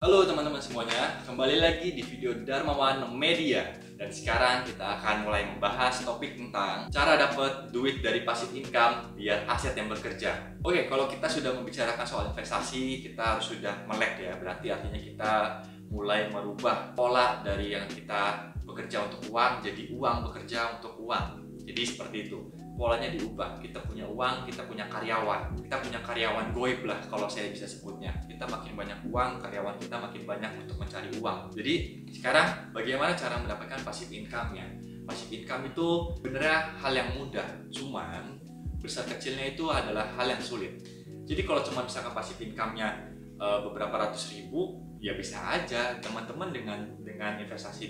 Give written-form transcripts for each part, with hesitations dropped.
Halo teman-teman semuanya, kembali lagi di video Darmawan Media. Dan sekarang kita akan mulai membahas topik tentang cara dapat duit dari passive income biar aset yang bekerja. Oke, kalau kita sudah membicarakan soal investasi, kita harus sudah melek ya. Berarti artinya kita mulai merubah pola dari yang kita bekerja untuk uang jadi uang bekerja untuk uang. Jadi seperti itu. Polanya diubah, kita punya uang, kita punya karyawan goib lah kalau saya bisa sebutnya. Kita makin banyak uang, karyawan kita makin banyak untuk mencari uang. Jadi sekarang bagaimana cara mendapatkan passive income-nya? Passive income itu sebenarnya hal yang mudah, cuman besar kecilnya itu adalah hal yang sulit. Jadi kalau cuma misalkan passive income-nya beberapa ratus ribu, ya bisa aja teman-teman dengan investasi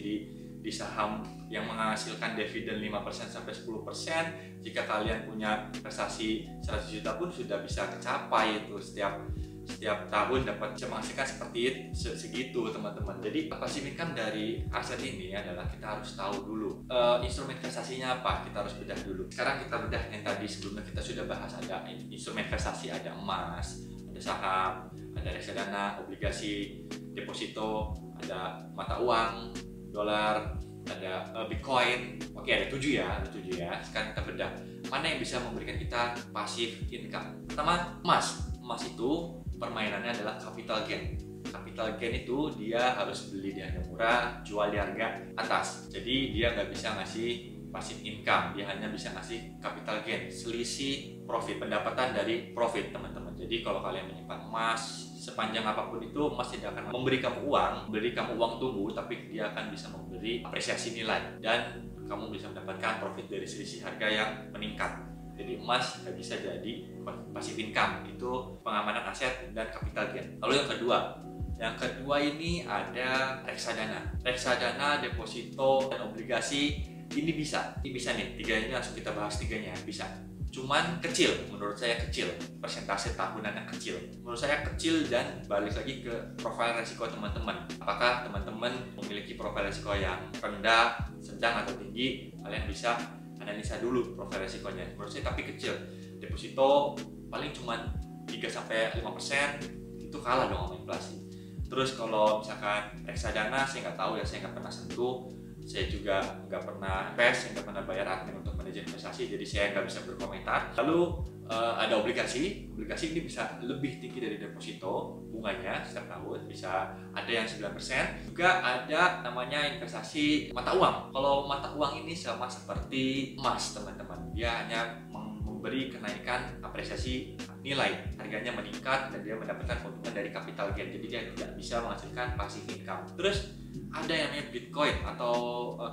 di saham yang menghasilkan dividen 5% sampai 10%. Jika kalian punya investasi 100 juta pun sudah bisa kecapai itu setiap tahun dapat bisa menghasilkan seperti segitu teman-teman. Jadi passive income dari aset ini adalah kita harus tahu dulu instrumen investasinya apa, kita harus bedah dulu. Sekarang kita bedah yang tadi sebelumnya kita sudah bahas, ada instrumen investasi, ada emas, ada saham, ada reksadana, obligasi, deposito, ada mata uang, dolar, ada Bitcoin. Oke, ada 7 ya. Sekarang kita bedah mana yang bisa memberikan kita passive income. Pertama, emas. Emas itu permainannya adalah capital gain. Capital gain itu dia harus beli di harga murah, jual di harga atas. Jadi dia nggak bisa ngasih passive income, dia hanya bisa ngasih capital gain, selisih profit, pendapatan dari profit teman-teman. Jadi kalau kalian menyimpan emas sepanjang apapun itu, emas tidak akan memberi kamu uang tumbuh, tapi dia akan bisa memberi apresiasi nilai dan kamu bisa mendapatkan profit dari selisih harga yang meningkat. Jadi emas nggak bisa jadi passive income, itu pengamanan aset dan capital gain. Lalu yang kedua ini ada reksadana, deposito, dan obligasi. Ini bisa nih, tiga ini langsung kita bahas tiganya, bisa. Cuman kecil, menurut saya kecil, persentase tahunannya kecil. Menurut saya kecil dan balik lagi ke profil resiko teman-teman. Apakah teman-teman memiliki profil resiko yang rendah, sedang, atau tinggi? Kalian bisa analisa dulu profil resikonya. Menurut saya tapi kecil. Deposito paling cuman 3-5%, itu kalah dong sama inflasi. Terus kalau misalkan reksadana, saya nggak tahu ya, saya nggak pernah sentuh. Saya juga nggak pernah invest, saya nggak pernah bayar admin untuk manajer investasi, jadi saya nggak bisa berkomentar. Lalu ada obligasi ini bisa lebih tinggi dari deposito, bunganya setiap tahun bisa ada yang 9%. Juga ada namanya investasi mata uang. Kalau mata uang ini sama seperti emas teman-teman, dia hanya memberi kenaikan apresiasi nilai, harganya meningkat dan dia mendapatkan keuntungan dari capital gain, jadi dia tidak bisa menghasilkan passive income. Terus ada yang namanya Bitcoin atau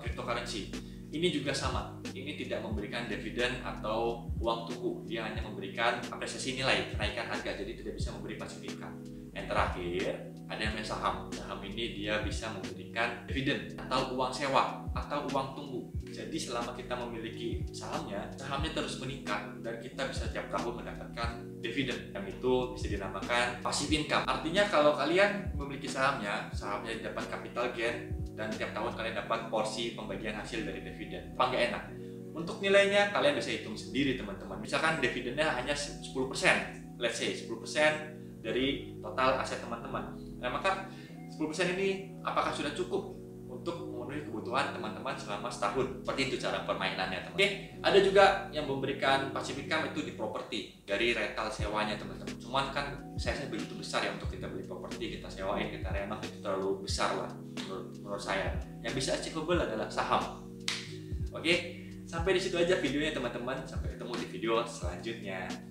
cryptocurrency. Ini juga sama, ini tidak memberikan dividen atau uang tunggu, dia hanya memberikan apresiasi nilai, kenaikan harga, jadi tidak bisa memberi passive income. Yang terakhir ada yang namanya saham ini dia bisa memberikan dividen atau uang sewa atau uang tunggu. Jadi selama kita memiliki sahamnya terus meningkat dan kita bisa tiap tahun mendapatkan dividen, yang itu bisa dinamakan passive income. Artinya kalau kalian memiliki sahamnya dapat capital gain dan tiap tahun kalian dapat porsi pembagian hasil dari dividen. Apa nggak enak? Untuk nilainya kalian bisa hitung sendiri teman-teman. Misalkan dividennya hanya 10%, let's say 10% dari total aset teman-teman. Nah, maka 10% ini apakah sudah cukup untuk memenuhi kebutuhan teman-teman selama setahun? Seperti itu cara permainannya, teman. Oke, ada juga yang memberikan passive income itu di properti, dari rental sewanya teman-teman. Cuman kan saya begitu besar ya untuk kita beli properti, kita sewain, kita renov, itu terlalu besar lah menurut saya. Yang bisa achievable adalah saham. Oke, sampai di situ aja videonya teman-teman. Sampai ketemu di video selanjutnya.